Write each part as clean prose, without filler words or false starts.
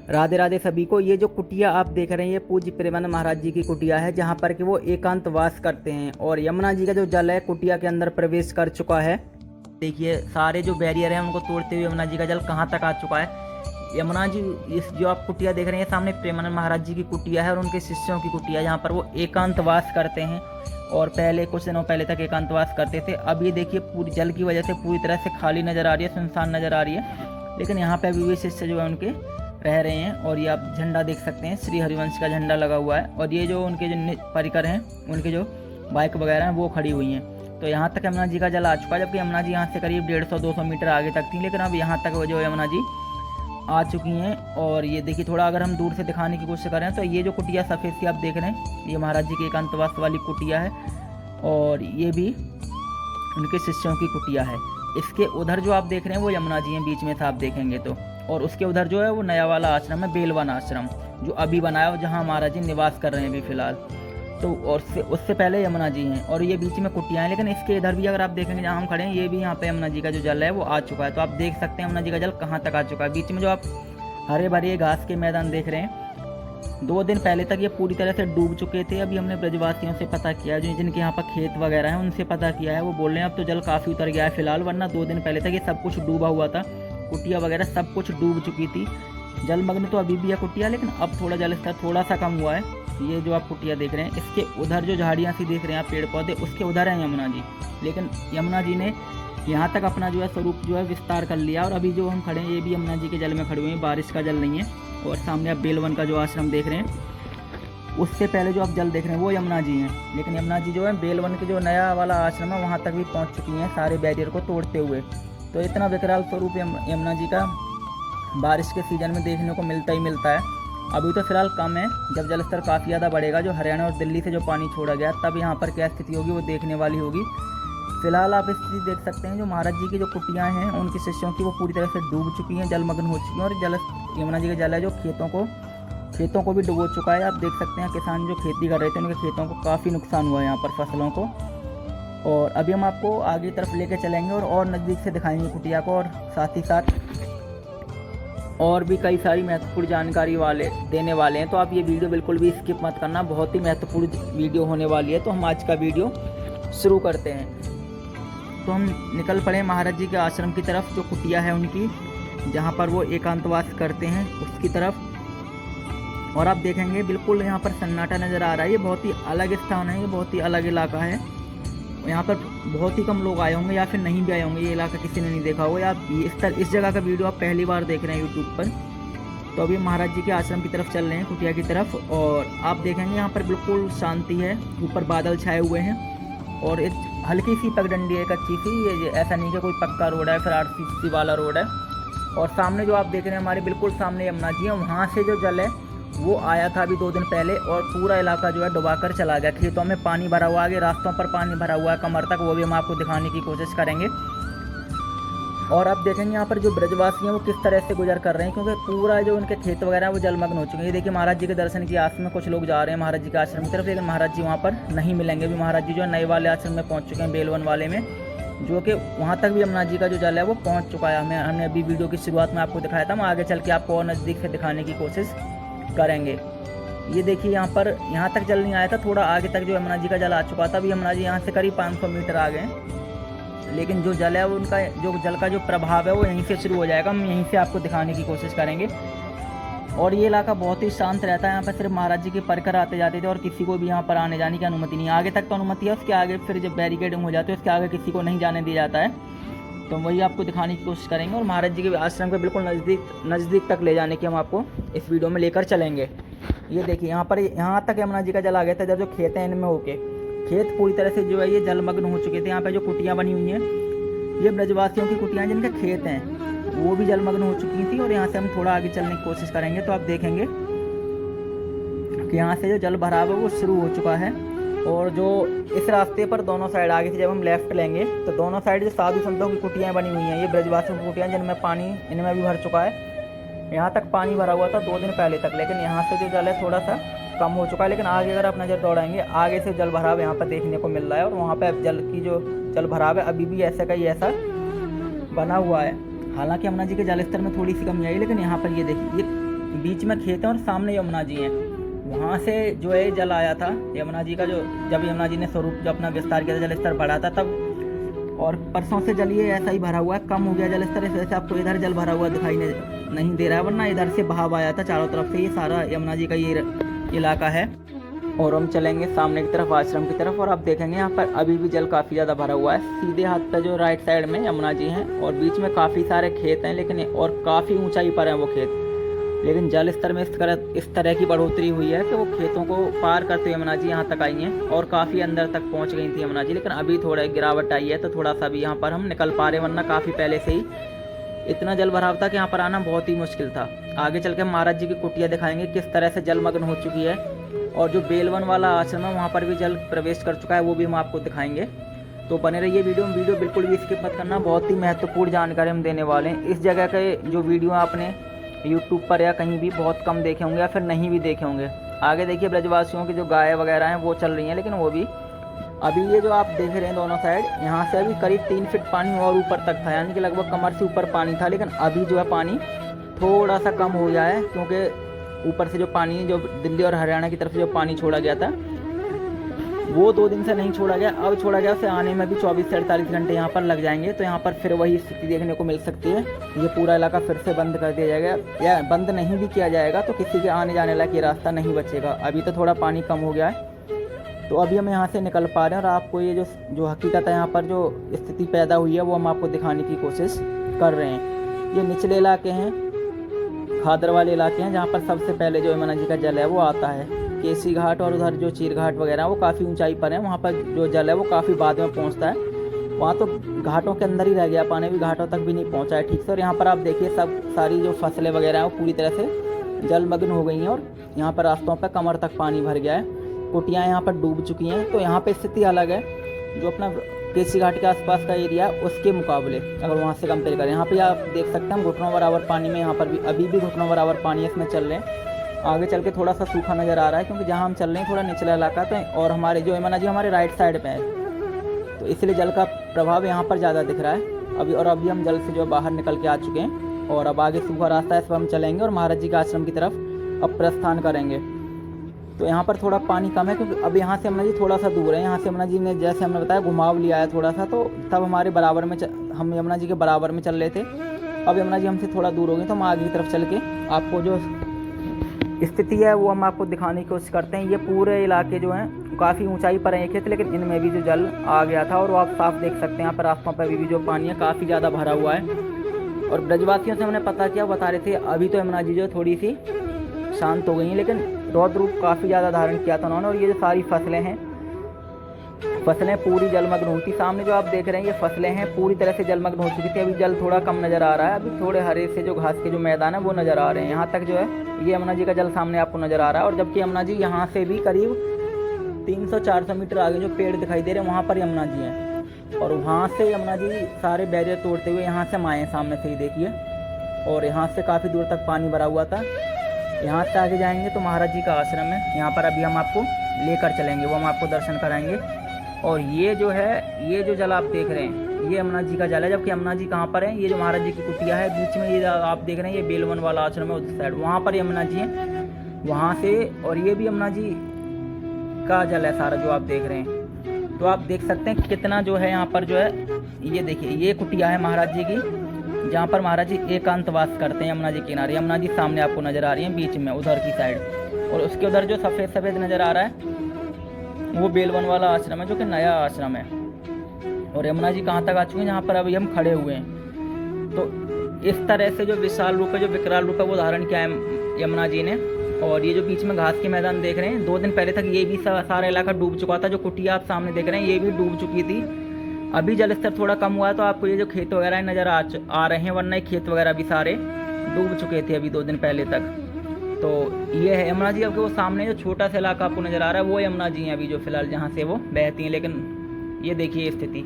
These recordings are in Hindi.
राधे राधे सभी को। ये जो कुटिया आप देख रहे हैं ये पूज्य प्रेमानंद महाराज जी की कुटिया है, जहाँ पर कि वो एकांत वास करते हैं। और यमुना जी का जो जल है कुटिया के अंदर प्रवेश कर चुका है। देखिए सारे जो बैरियर हैं उनको तोड़ते हुए यमुना जी का जल कहाँ तक आ चुका है। यमुना जी, इस जो आप कुटिया देख रहे हैं सामने प्रेमानंद महाराज जी की कुटिया है और उनके शिष्यों की कुटिया, जहाँ पर वो एकांत वास करते हैं। और पहले कुछ दिनों पहले तक एकांतवास करते थे। अब ये देखिए पूरी जल की वजह से पूरी तरह से खाली नज़र आ रही है, सुनसान नज़र आ रही है। लेकिन यहाँ पे अभी भी शिष्य जो है उनके रह रहे हैं। और ये आप झंडा देख सकते हैं, श्री हरिवंश का झंडा लगा हुआ है। और ये जो उनके जो परिकर हैं, उनके जो बाइक वगैरह हैं वो खड़ी हुई हैं। तो यहाँ तक यमुना जी का जल आ चुका है, जबकि यमुना जी यहाँ से करीब 150-200 मीटर आगे तक थी। लेकिन अब यहाँ तक वो जो यमुना जी आ चुकी हैं। और ये देखिए थोड़ा अगर हम दूर से दिखाने की कोशिश करें तो ये जो कुटिया सफ़ेद सी आप देख रहे हैं ये महाराज जी की एकांतवास वाली कुटिया है। और ये भी उनके शिष्यों की कुटिया है। इसके उधर जो आप देख रहे हैं वो यमुना जी हैं बीच में से आप देखेंगे तो। और उसके उधर जो है वो नया वाला आश्रम है, बेलवन आश्रम, जो अभी बनाया है, जहाँ महाराज जी निवास कर रहे हैं अभी फ़िलहाल। तो और उससे पहले यमुना जी हैं और ये बीच में कुटियाँ हैं। लेकिन इसके इधर भी अगर आप देखेंगे जहाँ हम खड़े हैं, ये भी यहाँ पे यमुना जी का जो जल है वो आ चुका है। तो आप देख सकते हैं यमुना जी का जल कहाँ तक आ चुका है। बीच में जो आप हरे भरे घास के मैदान देख रहे हैं, 2 दिन पहले तक ये पूरी तरह से डूब चुके थे। अभी हमने ब्रजवासियों से पता किया, जो जिनके यहाँ पर खेत वगैरह हैं उनसे पता किया है, वो बोल रहे हैं अब तो जल काफ़ी उतर गया है फिलहाल, वरना 2 दिन पहले तक ये सब कुछ डूबा हुआ था। कुटिया वगैरह सब कुछ डूब चुकी थी। जलमग्न तो अभी भी है कुटिया, लेकिन अब थोड़ा जल स्तर थोड़ा सा कम हुआ है। ये जो आप कुटिया देख रहे हैं, इसके उधर जो झाड़ियाँ सी देख रहे हैं आप, पेड़ पौधे, उसके उधर हैं यमुना जी। लेकिन यमुना जी ने यहाँ तक अपना जो है स्वरूप जो है विस्तार कर लिया। और अभी जो हम खड़े हैं ये भी यमुना जी के जल में खड़े हुए हैं, बारिश का जल नहीं है। और सामने आप बेलवन का जो आश्रम देख रहे हैं, उससे पहले जो आप जल देख रहे हैं वो यमुना जी हैं। लेकिन यमुना जी जो है बेलवन के जो नया वाला आश्रम है वहाँ तक भी पहुँच चुकी हैं सारे बैरियर को तोड़ते हुए। तो इतना विकराल स्वरूप यमुना जी का बारिश के सीज़न में देखने को मिलता ही मिलता है। अभी तो फिलहाल कम है, जब जल स्तर काफ़ी ज़्यादा बढ़ेगा, जो हरियाणा और दिल्ली से जो पानी छोड़ा गया, तब यहाँ पर क्या स्थिति होगी वो देखने वाली होगी। फिलहाल आप स्थिति देख सकते हैं, जो महाराज जी की जो कुटियाँ हैं उनके शिष्यों की वो पूरी तरह से डूब चुकी हैं, जलमग्न हो चुकी हैं। और जल यमुना जी का जल है जो खेतों को भी डुबो चुका है। आप देख सकते हैं किसान जो खेती कर रहे थे उनके खेतों को काफ़ी नुकसान हुआ है यहाँ पर, फसलों को। और अभी हम आपको आगे तरफ लेके चलेंगे और नज़दीक से दिखाएंगे कुटिया को, और साथ ही साथ और भी कई सारी महत्वपूर्ण जानकारी देने वाले हैं। तो आप ये वीडियो बिल्कुल भी स्किप मत करना, बहुत ही महत्वपूर्ण वीडियो होने वाली है। तो हम आज का वीडियो शुरू करते हैं। तो हम निकल पड़े महाराज जी के आश्रम की तरफ, जो कुटिया है उनकी, जहाँ पर वो एकांतवास करते हैं, उसकी तरफ। और आप देखेंगे बिल्कुल यहाँ पर सन्नाटा नज़र आ रहा है। ये बहुत ही अलग स्थान है, ये बहुत ही अलग इलाका है। यहाँ पर बहुत ही कम लोग आए होंगे या फिर नहीं भी आए होंगे, ये इलाका किसी ने नहीं देखा होगा, या इस जगह का वीडियो आप पहली बार देख रहे हैं यूट्यूब पर। तो अभी महाराज जी के आश्रम की तरफ चल रहे हैं, कुटिया की तरफ। और आप देखेंगे यहाँ पर बिल्कुल शांति है, ऊपर बादल छाए हुए हैं और एक हल्की सी पगडंडी है, कच्ची सी। ये ऐसा नहीं कि कोई पक्का रोड है, फिर आरसीसी वाला रोड है। और सामने जो आप देख रहे हैं हमारे बिल्कुल सामने यमुना जी है, वहाँ से जो जल है वो आया था अभी 2 दिन पहले, और पूरा इलाका जो है डुबाकर चला गया। खेतों में पानी भरा हुआ, आगे रास्तों पर पानी भरा हुआ है कमर तक, वो भी हम आपको दिखाने की कोशिश करेंगे। और आप देखेंगे यहाँ पर जो ब्रजवासी हैं वो किस तरह से गुजर कर रहे हैं, क्योंकि पूरा जो उनके खेत वगैरह है वो जलमग्न हो चुके हैं। ये देखिए महाराज जी के दर्शन की आस में कुछ लोग जा रहे हैं महाराज जी के आश्रम की तरफ, लेकिन महाराज जी वहाँ पर नहीं मिलेंगे। अभी महाराज जी जो है नए वाले आश्रम में पहुँच चुके हैं, बेलवन वाले में, जो कि वहाँ तक भी यमुना जी का जो जल है वो पहुँच चुका है। हमने अभी वीडियो की शुरुआत में आपको दिखाया था, हम आगे चल के आपको और नज़दीक से दिखाने की कोशिश करेंगे। ये देखिए यहाँ तक जल नहीं आया था, थोड़ा आगे तक जो यमुना जी का जल आ चुका था। अभी यमुना जी यहाँ से करीब 500 मीटर आ गए, लेकिन जो जल है उनका जो जल का जो प्रभाव है वो यहीं से शुरू हो जाएगा। हम यहीं से आपको दिखाने की कोशिश करेंगे। और ये इलाका बहुत ही शांत रहता है, यहाँ पर सिर्फ महाराज जी के परिकर आते जाते थे और किसी को भी यहाँ पर आने जाने की अनुमति नहीं है। आगे तक तो अनुमति है, उसके आगे फिर जब बैरिकेडिंग हो जाती है उसके आगे किसी को नहीं जाने दिया जाता है। तो वही आपको दिखाने की कोशिश करेंगे और महाराज जी के आश्रम के बिल्कुल नज़दीक तक ले जाने की हम आपको इस वीडियो में लेकर चलेंगे। ये देखिए यहाँ तक यमुना जी का जल आ गया था, जब जो खेत हैं इनमें होके खेत पूरी तरह से जो है ये जलमग्न हो चुके थे। यहाँ पे जो कुटियाँ बनी हुई हैं ये ब्रजवासियों की कुटियाँ, जिनके खेत हैं वो भी जलमग्न हो चुकी थी। और यहाँ से हम थोड़ा आगे चलने की कोशिश करेंगे तो आप देखेंगे कि यहाँ से जो जल भराव है वो शुरू हो चुका है। और जो इस रास्ते पर दोनों साइड आगे से जब हम लेफ्ट लेंगे तो दोनों साइड जो साधु संतों की कुटियाँ बनी हुई हैं, ये ब्रजवासियों की कुटियाँ, जिनमें पानी इनमें भी भर चुका है। यहाँ तक पानी भरा हुआ था 2 दिन पहले तक, लेकिन यहाँ से जो जल है थोड़ा सा कम हो चुका है। लेकिन आगे अगर आप नज़र दौड़ाएंगे, आगे से जल भराव यहाँ पर देखने को मिल रहा है। और वहाँ पर जल भराव है अभी भी ऐसा का ही ऐसा बना हुआ है। हालांकि यमुना जी के जल स्तर में थोड़ी सी कमी आई, लेकिन यहाँ पर ये देखिए बीच में खेत हैं और सामने यमुना जी हैं। वहाँ से जो है जल आया था यमुना जी का, जो जब यमुना जी ने स्वरूप जो अपना विस्तार किया था, जल स्तर बढ़ा था तब। और परसों से जल ये ऐसा ही भरा हुआ है, कम हो गया जल स्तर, इस वजह से आपको इधर जल भरा हुआ दिखाई नहीं दे रहा है, वरना इधर से बहाव आया था चारों तरफ से। ये सारा यमुना जी का ये इलाका है। और हम चलेंगे सामने की तरफ, आश्रम की तरफ, और आप देखेंगे यहाँ पर अभी भी जल काफ़ी ज़्यादा भरा हुआ है। सीधे हाथ पर जो राइट साइड में यमुना जी हैं और बीच में काफ़ी सारे खेत हैं, लेकिन और काफ़ी ऊंचाई पर हैं वो खेत। लेकिन जल स्तर में इस तरह की बढ़ोतरी हुई है कि वो खेतों को पार करते यमुना जी यहाँ तक आई हैं और काफ़ी अंदर तक पहुँच गई थी यमुना जी। लेकिन अभी थोड़ा गिरावट आई है, तो थोड़ा सा भी यहाँ पर हम निकल पा रहे, वरना काफ़ी पहले से ही इतना जल भराव था कि यहाँ पर आना बहुत ही मुश्किल था। आगे चल के महाराज जी की कुटिया दिखाएंगे किस तरह से जलमग्न हो चुकी है, और जो बेलवन वाला आश्रम है वहाँ पर भी जल प्रवेश कर चुका है, वो भी हम आपको दिखाएंगे। तो बने रहिए वीडियो बिल्कुल भी स्किप मत करना, बहुत ही महत्वपूर्ण जानकारी हम देने वाले हैं। इस जगह के जो वीडियो आपने यूट्यूब पर या कहीं भी बहुत कम देखे होंगे या फिर नहीं भी देखे होंगे। आगे देखिए ब्रजवासियों की जो गाय वगैरह हैं वो चल रही हैं, लेकिन वो भी अभी ये जो आप देख रहे हैं दोनों साइड, यहाँ से अभी करीब 3 फीट पानी और ऊपर तक था, यानी कि लगभग कमर से ऊपर पानी था। लेकिन अभी जो है पानी थोड़ा सा कम हो गया है, क्योंकि ऊपर से जो पानी जो दिल्ली और हरियाणा की तरफ से जो पानी छोड़ा गया था वो 2 दिन से नहीं छोड़ा गया, अब छोड़ा गया। उसे आने में भी 24 से 48 घंटे यहाँ पर लग जाएंगे, तो यहाँ पर फिर वही स्थिति देखने को मिल सकती है। ये पूरा इलाका फिर से बंद कर दिया जाएगा, या बंद नहीं भी किया जाएगा तो किसी के आने जाने लायक ये रास्ता नहीं बचेगा। अभी तो थोड़ा पानी कम हो गया है, तो अभी हम यहाँ से निकल पा रहे हैं, और आपको ये जो हकीकत है यहाँ पर जो स्थिति पैदा हुई है वो हम आपको दिखाने की कोशिश कर रहे हैं। ये निचले इलाके हैं, खादर वाले इलाके हैं, जहाँ पर सबसे पहले जो यमुना जी का जल है वो आता है। केसी घाट और उधर जो चीर घाट वगैरह वो काफ़ी ऊंचाई पर है, वहाँ पर जो जल है वो काफ़ी बाद में पहुँचता है। वहाँ तो घाटों के अंदर ही रह गया, पानी भी घाटों तक भी नहीं पहुँचा है ठीक से। और यहाँ पर आप देखिए सारी जो फसलें वगैरह हैं वो पूरी तरह से जलमग्न हो गई हैं, और यहाँ पर रास्तों पर कमर तक पानी भर गया है। कुटियाँ यहाँ पर डूब चुकी हैं, तो यहाँ पर स्थिति अलग है जो अपना केसी घाट के आसपास का एरिया उसके मुकाबले अगर वहाँ से कंपेयर करें। यहाँ पे आप देख सकते हैं हम घुटनों बराबर पानी में, यहाँ पर भी अभी भी घुटनों बराबर पानी इसमें चल रहे हैं। आगे चल के थोड़ा सा सूखा नज़र आ रहा है, क्योंकि जहाँ हम चल रहे हैं थोड़ा निचला इलाका पे, और हमारे जो यमुना जी हमारे राइट साइड पे है, तो इसलिए जल का प्रभाव यहाँ पर ज़्यादा दिख रहा है। अभी हम जल से जो बाहर निकल के आ चुके हैं, और अब आगे सूखा रास्ता है, इस पर हम चलेंगे और महाराज जी के आश्रम की तरफ अब प्रस्थान करेंगे। तो यहाँ पर थोड़ा पानी कम है, क्योंकि अब यहाँ से यमुना जी थोड़ा सा दूर है। यहाँ से यमुना जी ने, जैसे हमने बताया, घुमाव लिया है थोड़ा सा, तो तब हमारे बराबर में हम यमुना जी के बराबर में चल रहे थे। अब यमुना जी हमसे थोड़ा दूर हो गई, तो हम आगे की तरफ चल के आपको जो स्थिति है वो हम आपको दिखाने की कोशिश करते हैं। ये पूरे इलाके जो हैं काफ़ी ऊंचाई पर हैं खेत, लेकिन इनमें भी जो जल आ गया था, और वो आप साफ देख सकते हैं यहाँ पर रास्तों पर भी जो पानी है काफ़ी ज़्यादा भरा हुआ है। और ब्रजवासियों से हमने पता किया, बता रहे थे अभी तो यमुना जी जो थोड़ी सी शांत हो गई हैं, लेकिन रौद्र रूप काफ़ी ज़्यादा धारण किया था उन्होंने। और ये जो सारी फसलें पूरी जलमग्न हुई थी। सामने जो आप देख रहे हैं ये फसलें हैं पूरी तरह से जलमग्न हो चुकी थी। अभी जल थोड़ा कम नज़र आ रहा है, अभी थोड़े हरे से जो घास के जो मैदान है वो नज़र आ रहे हैं। यहाँ तक जो है ये यमुना जी का जल सामने आपको नज़र आ रहा है। और जबकि यमुना जी यहाँ से भी करीब 300-400 मीटर आगे जो पेड़ दिखाई दे रहे हैं वहाँ पर यमुना जी हैं, और वहाँ से यमुना जी सारे बैरियर तोड़ते हुए यहाँ से आए सामने से ही देखिए। और यहाँ से काफ़ी दूर तक पानी भरा हुआ था। यहाँ से आगे जाएंगे तो महाराज जी का आश्रम है, यहाँ पर अभी हम आपको लेकर चलेंगे, वो हम आपको दर्शन कराएंगे। और ये जो जल आप देख रहे हैं ये यमुना जी का जल है। जबकि यमुना जी कहाँ पर है, ये जो महाराज जी की कुटिया है बीच में, ये आप देख रहे हैं ये बेलवन वाला आश्रम है उस साइड, वहाँ पर यमुना जी है वहाँ से। और ये भी यमुना जी का जल है सारा जो आप देख रहे हैं। तो आप देख सकते हैं कितना जो है यहाँ पर जो है, ये देखिए ये कुटिया है महाराज जी की, जहाँ पर महाराज जी एकांतवास करते हैं यमुना जी किनारे। यमुना जी सामने आपको नज़र आ रही है बीच में उधर की साइड, और उसके उधर जो सफ़ेद सफ़ेद नज़र आ रहा है वो बेलवन वाला आश्रम है, जो कि नया आश्रम है। और यमुना जी कहाँ तक आ चुके हैं, जहाँ पर अभी हम खड़े हुए हैं। तो इस तरह से जो विशाल रूप है, जो विकराल रूप है, वो धारण किया है यमुना जी ने। और ये जो बीच में घास के मैदान देख रहे हैं, 2 दिन पहले तक ये भी सारा इलाका डूब चुका था। जो कुटिया आप सामने देख रहे हैं ये भी डूब चुकी थी। अभी जल स्तर थोड़ा कम हुआ है, तो आपको ये जो खेत वगैरह नज़र आ रहे हैं, वरना खेत वगैरह भी सारे डूब चुके थे अभी 2 दिन पहले तक। तो ये है यमुना जी। अब वो सामने जो छोटा सा इलाका आपको नज़र आ रहा है वो यमुना जी हैं अभी जो फिलहाल जहाँ से वो बहती हैं। लेकिन ये देखिए स्थिति,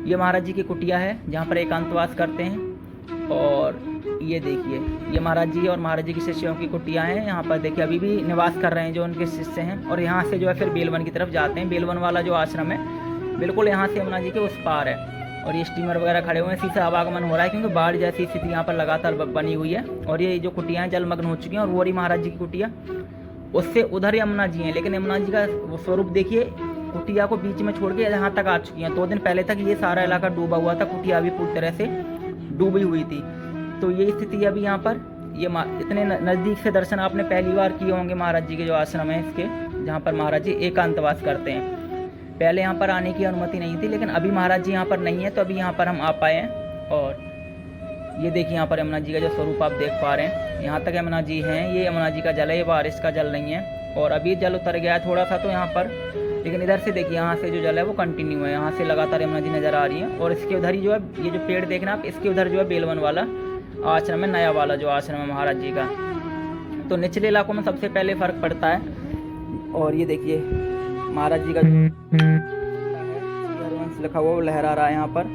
ये महाराज जी की कुटिया है जहाँ पर एकांतवास करते हैं। और ये देखिए ये महाराज जी और महाराज जी की शिष्यों की कुटिया हैं। यहाँ पर देखिए अभी भी निवास कर रहे हैं जो उनके शिष्य हैं। और यहाँ से जो है फिर बेलवन की तरफ जाते हैं। बेलवन वाला जो आश्रम है बिल्कुल यहाँ से यमुना जी के उस पार है। और ये स्टीमर वगैरह खड़े हुए हैं, इसी से आवागमन हो रहा है क्योंकि बाढ़ जैसी स्थिति यहाँ पर लगातार बनी हुई है। और ये जो कुटिया हैं जलमग्न हो चुकी हैं। और वो रही महाराज जी की कुटिया, उससे उधर यमुना जी हैं, लेकिन यमुना जी का वो स्वरूप देखिए, कुटिया को बीच में छोड़ के यहाँ तक आ चुकी हैं। 2 दिन पहले तक ये सारा इलाका डूबा हुआ था, कुटिया भी पूरी तरह से डूबी हुई थी। तो ये स्थिति अभी यहाँ पर ये इतने नज़दीक से दर्शन आपने पहली बार किए होंगे महाराज जी के जो आश्रम है इसके, जहाँ पर महाराज जी एकांतवास करते हैं। पहले यहाँ पर आने की अनुमति नहीं थी, लेकिन अभी महाराज जी यहाँ पर नहीं है तो अभी यहाँ पर हम आ पाए हैं। और ये देखिए यहाँ पर यमुना जी का जो स्वरूप आप देख पा रहे हैं, यहाँ तक यमुना जी हैं। ये यमुना जी का जल है, ये बारिश का जल नहीं है। और अभी जल उतर गया है थोड़ा सा तो यहाँ पर, लेकिन इधर से देखिए यहाँ से जो जल है वो कंटिन्यू है, यहाँ से लगातार यमुना जी नज़र आ रही है। और इसके उधर ही जो है ये जो पेड़ देखना आप, इसके उधर जो है बेलवन वाला आश्रम है, नया वाला जो आश्रम है महाराज जी का। तो निचले इलाकों में सबसे पहले फ़र्क पड़ता है। और ये देखिए महाराज जी का हरिवंश लिखा हुआ वो लहरा रहा है यहाँ पर।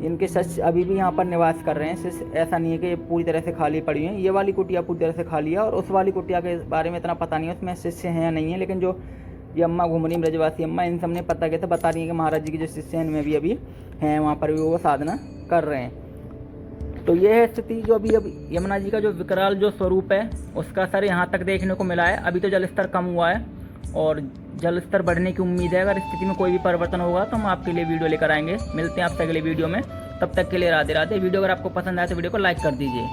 इनके शिष्य अभी भी यहाँ पर निवास कर रहे हैं। शिष्य ऐसा नहीं है कि ये पूरी तरह से खाली पड़ी हैं। ये वाली कुटिया पूरी तरह से खाली है और उस वाली कुटिया के बारे में इतना पता नहीं है उसमें शिष्य हैं या नहीं है, लेकिन जो ये अम्मा घूम रही ब्रजवासी अम्मा, इन सबने पता किया था, बता रही है कि महाराज जी के जो शिष्य हैं इनमें भी अभी हैं, वहाँ पर भी वो साधना कर रहे हैं। तो ये है स्थिति जो अभी यमुना जी का जो विकराल जो स्वरूप है उसका असर यहाँ तक देखने को मिला है। अभी तो जल स्तर कम हुआ है और जल स्तर बढ़ने की उम्मीद है। अगर स्थिति में कोई भी परिवर्तन होगा तो हम आपके लिए वीडियो लेकर आएंगे। मिलते हैं आपसे अगले वीडियो में, तब तक के लिए राधे राधे। वीडियो अगर आपको पसंद आए तो वीडियो को लाइक कर दीजिए।